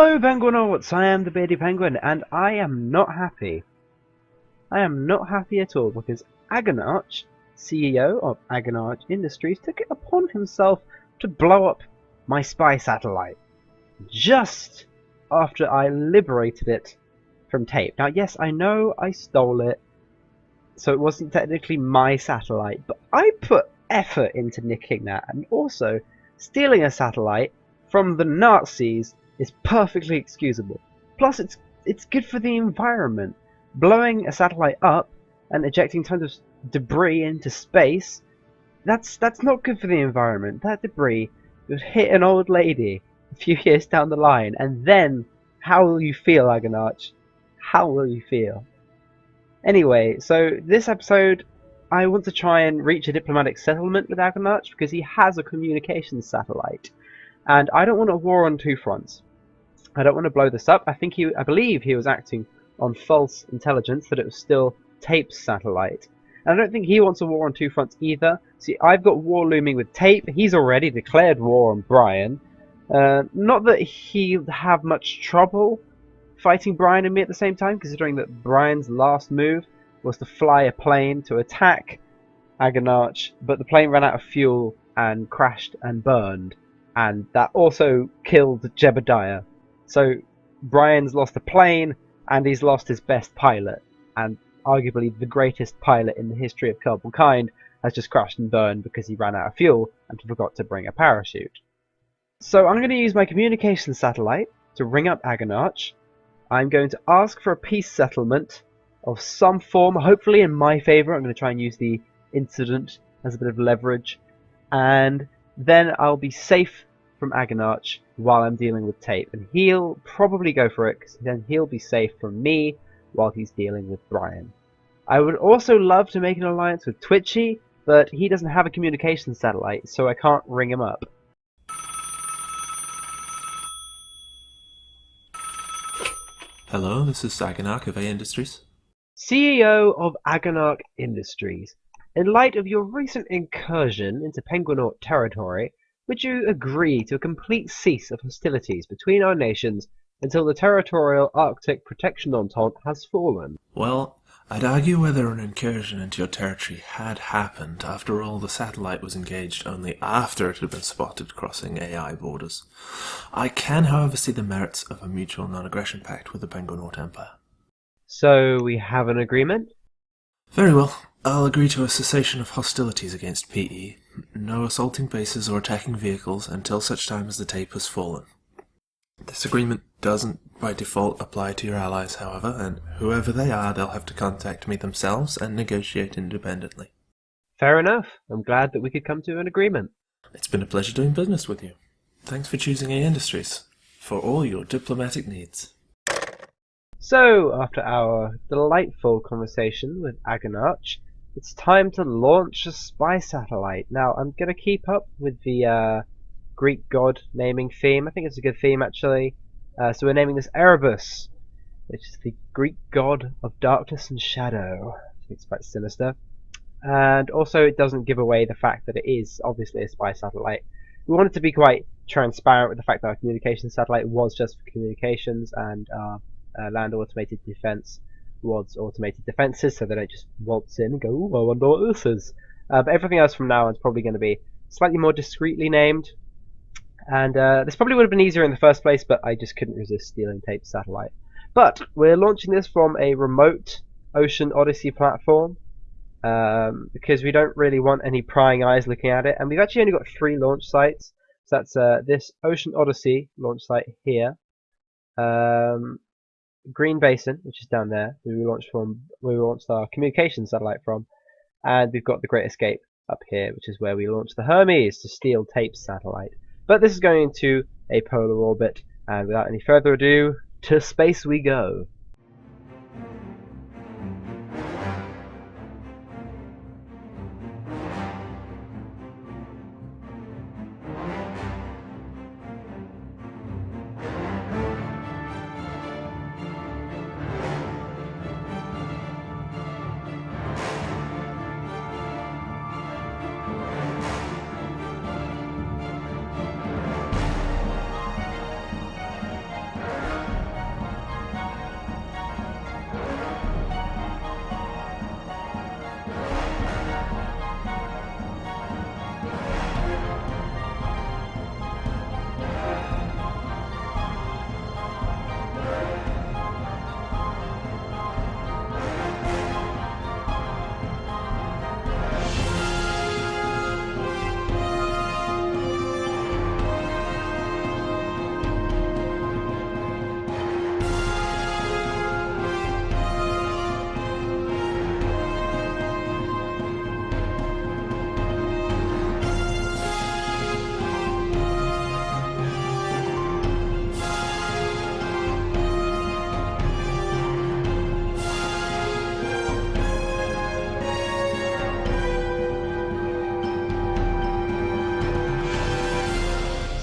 Hello Penguinauts, I am the Beardy Penguin, and I am not happy. I am not happy at all because Agonarch, CEO of Agonarch Industries, took it upon himself to blow up my spy satellite just after I liberated it from tape. Now yes, I know I stole it, so it wasn't technically my satellite, but I put effort into nicking that, and also stealing a satellite from the Nazis is perfectly excusable. Plus, it's good for the environment. Blowing a satellite up and ejecting tons of debris into space, that's not good for the environment. That debris would hit an old lady a few years down the line, and then how will you feel, Agonarch? How will you feel? Anyway, so this episode, I want to try and reach a diplomatic settlement with Agonarch because he has a communications satellite, and I don't want a war on two fronts. I don't want to blow this up. I believe he was acting on false intelligence that it was still Tape's satellite. And I don't think he wants a war on two fronts either. See, I've got war looming with Tape. He's already declared war on Brian. Not that he'll have much trouble fighting Brian and me at the same time, considering that Brian's last move was to fly a plane to attack Agonarch, but the plane ran out of fuel and crashed and burned, and that also killed Jebediah. So Brian's lost a plane, and he's lost his best pilot, and arguably the greatest pilot in the history of Kerbal Kind has just crashed and burned because he ran out of fuel and forgot to bring a parachute. So I'm going to use my communication satellite to ring up Agonarch. I'm going to ask for a peace settlement of some form, hopefully in my favour. I'm going to try and use the incident as a bit of leverage, and then I'll be safe from Agonarch while I'm dealing with Tape, and he'll probably go for it because then he'll be safe from me while he's dealing with Brian. I would also love to make an alliance with Twitchi, but he doesn't have a communication satellite, so I can't ring him up. Hello, this is Agonarch of Industries. CEO of Agonarch Industries, in light of your recent incursion into Penguinaut territory, would you agree to a complete cease of hostilities between our nations until the territorial Arctic Protection Entente has fallen? Well, I'd argue whether an incursion into your territory had happened. After all, the satellite was engaged only after it had been spotted crossing AI borders. I can, however, see the merits of a mutual non-aggression pact with the Penguinaut Empire. So we have an agreement? Very well. I'll agree to a cessation of hostilities against PE. No assaulting bases or attacking vehicles until such time as the Tape has fallen. This agreement doesn't, by default, apply to your allies, however, and whoever they are, they'll have to contact me themselves and negotiate independently. Fair enough. I'm glad that we could come to an agreement. It's been a pleasure doing business with you. Thanks for choosing Industries for all your diplomatic needs. So, after our delightful conversation with Agonarch, it's time to launch a spy satellite. Now, I'm going to keep up with the Greek god naming theme. I think it's a good theme, actually. So we're naming this Erebus, which is the Greek god of darkness and shadow. I think it's quite sinister. And also, it doesn't give away the fact that it is obviously a spy satellite. We wanted to be quite transparent with the fact that our communications satellite was just for communications, and our land automated defense was automated defenses, so they don't just waltz in and go, ooh, I wonder what this is. But everything else from now on is probably going to be slightly more discreetly named. And this probably would have been easier in the first place, but I just couldn't resist stealing Tape's satellite. But we're launching this from a remote Ocean Odyssey platform, because we don't really want any prying eyes looking at it. And we've actually only got 3 launch sites. So that's this Ocean Odyssey launch site here, Green Basin, which is down there, where we launched our communications satellite from, and we've got the Great Escape up here, which is where we launched the Hermes to steal Tape's satellite. But this is going into a polar orbit, and without any further ado, to space we go.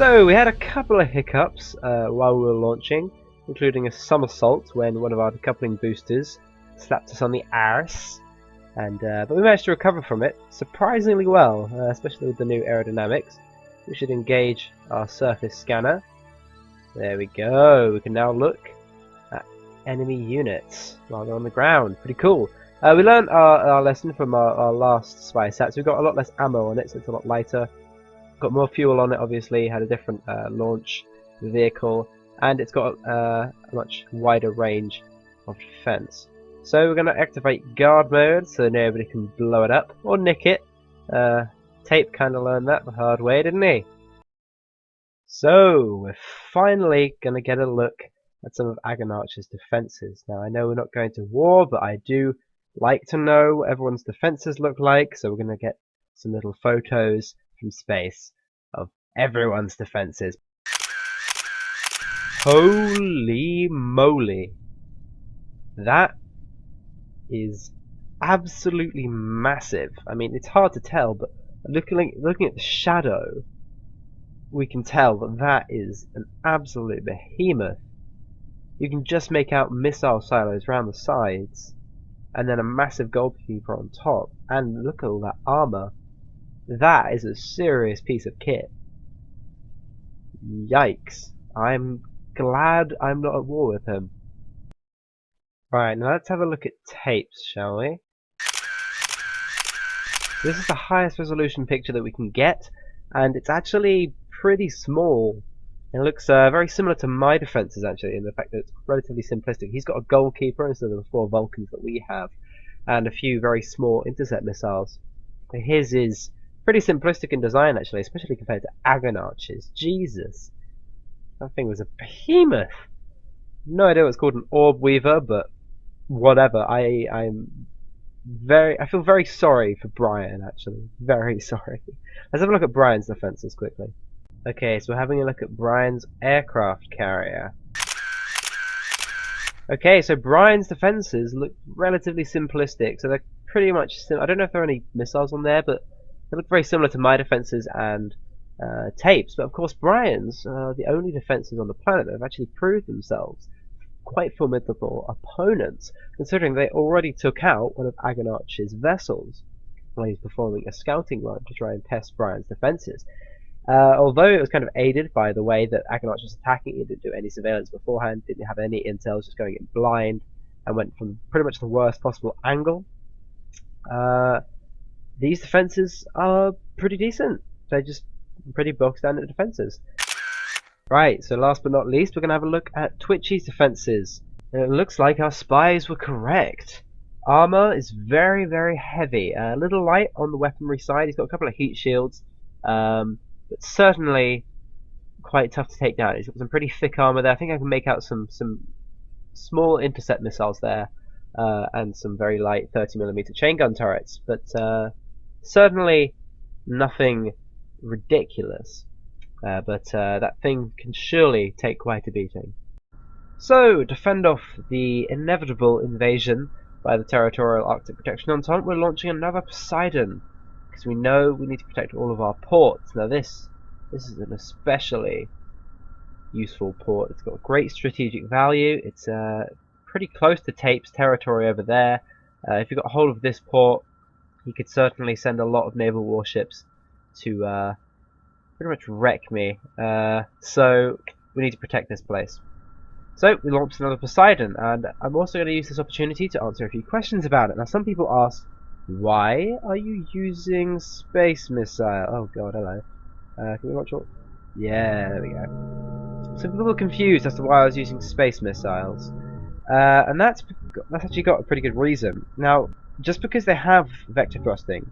So we had a couple of hiccups while we were launching, including a somersault when one of our decoupling boosters slapped us on the arse, and but we managed to recover from it surprisingly well, especially with the new aerodynamics. We should engage our surface scanner. There we go. We can now look at enemy units while they're on the ground. Pretty cool. We learned our lesson from our last spy sat, so we've got a lot less ammo on it, so it's a lot lighter. Got more fuel on it, obviously, had a different launch vehicle, and it's got a much wider range of defense. So we're going to activate guard mode so nobody can blow it up or nick it. Tape kind of learned that the hard way, didn't he? So we're finally going to get a look at some of Agonarch's defenses. Now I know we're not going to war, but I do like to know what everyone's defenses look like, so we're going to get some little photos from space of everyone's defenses. Holy moly! That is absolutely massive. I mean, it's hard to tell, but looking at the shadow, we can tell that that is an absolute behemoth. You can just make out missile silos around the sides, and then a massive goalkeeper on top. And look at all that armor. That is a serious piece of kit. Yikes. I'm glad I'm not at war with him. Right, now let's have a look at tapes, shall we? This is the highest resolution picture that we can get, and it's actually pretty small. It looks very similar to my defenses, actually, in the fact that it's relatively simplistic. He's got a goalkeeper instead of the 4 Vulcans that we have, and a few very small intercept missiles. His is pretty simplistic in design, actually, especially compared to Agonarch's. Jesus, that thing was a behemoth. No idea what it's called, an orb weaver, but whatever. I feel very sorry for Brian, actually. Very sorry. Let's have a look at Brian's defenses quickly. Okay, so we're having a look at Brian's aircraft carrier. Okay, so Brian's defenses look relatively simplistic, so they're pretty much I don't know if there are any missiles on there, but they look very similar to my defenses and Tape's. But of course, Brian's are the only defenses on the planet that have actually proved themselves quite formidable opponents, considering they already took out one of Agonarch's vessels while he's performing a scouting run to try and test Brian's defenses. Although it was kind of aided by the way that Agonarch was attacking, he didn't do any surveillance beforehand, didn't have any intel, just going in blind, and went from pretty much the worst possible angle. These defenses are pretty decent. They're just pretty bog standard defenses. Right, so last but not least, we're going to have a look at Twitchi's defenses. And it looks like our spies were correct. Armor is very, very heavy. A little light on the weaponry side. He's got a couple of heat shields, but certainly quite tough to take down. He's got some pretty thick armor there. I think I can make out some small intercept missiles there, and some very light 30mm chain gun turrets, but certainly nothing ridiculous. But that thing can surely take quite a beating. So, to fend off the inevitable invasion by the Territorial Arctic Protection Entente, we're launching another Poseidon, because we know we need to protect all of our ports. Now this is an especially useful port. It's got great strategic value. It's pretty close to Tape's territory over there. If you got hold of this port, you could certainly send a lot of naval warships to pretty much wreck me. So we need to protect this place. So we launched another Poseidon, and I'm also going to use this opportunity to answer a few questions about it. Now some people ask, why are you using space missile? Oh god, hello. Can we watch all? Yeah, there we go. Some people are confused as to why I was using space missiles. And that's actually got a pretty good reason. Now, just because they have vector thrusting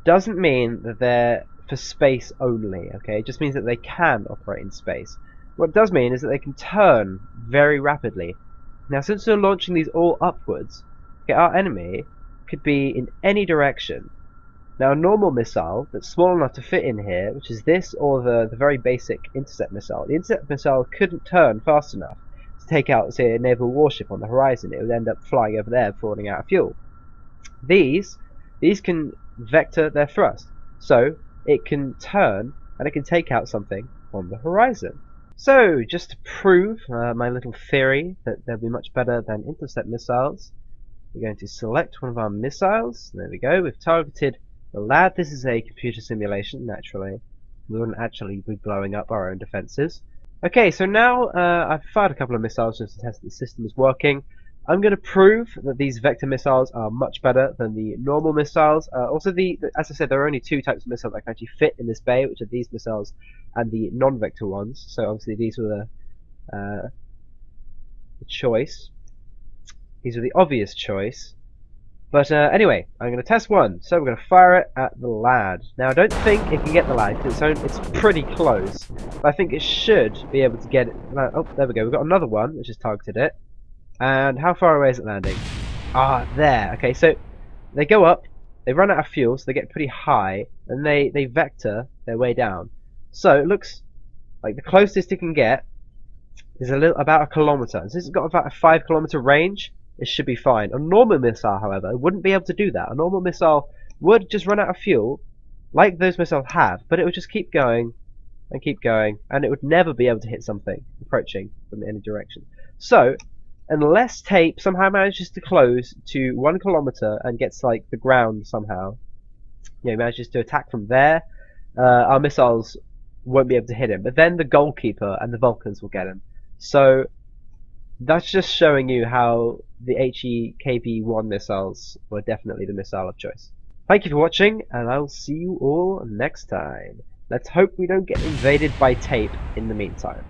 doesn't mean that they're for space only, okay? It just means that they can operate in space. What it does mean is that they can turn very rapidly. Now, since we're launching these all upwards, okay, our enemy could be in any direction. Now, a normal missile that's small enough to fit in here, which is this or the very basic intercept missile, the intercept missile couldn't turn fast enough to take out, say, a naval warship on the horizon. It would end up flying over there before running out of fuel. These can vector their thrust, so it can turn and it can take out something on the horizon. So, just to prove my little theory that they'll be much better than intercept missiles, we're going to select one of our missiles. There we go. We've targeted the lad. This is a computer simulation, naturally. We wouldn't actually be blowing up our own defenses. Okay, so now I've fired a couple of missiles just to test that the system is working. I'm going to prove that these vector missiles are much better than the normal missiles. Also, as I said, there are only two types of missiles that can actually fit in this bay, which are these missiles and the non-vector ones. So obviously these were the choice. These are the obvious choice. But anyway, I'm going to test one. So we're going to fire it at the lad. Now I don't think it can get the lad because it's pretty close. But I think it should be able to get it. Oh, there we go. We've got another one which has targeted it. And how far away is it landing? Ah, there. Okay, so they go up, they run out of fuel, so they get pretty high, and they vector their way down. So it looks like the closest it can get is about a kilometer. Since it's got about a 5-kilometer range, it should be fine. A normal missile, however, wouldn't be able to do that. A normal missile would just run out of fuel, like those missiles have, but it would just keep going, and it would never be able to hit something approaching from any direction. So, unless tape somehow manages to close to 1 kilometer and gets like the ground somehow, manages to attack from there, our missiles won't be able to hit him. But then the goalkeeper and the Vulcans will get him. So that's just showing you how the HE-KB1 missiles were definitely the missile of choice. Thank you for watching, and I'll see you all next time. Let's hope we don't get invaded by tape in the meantime.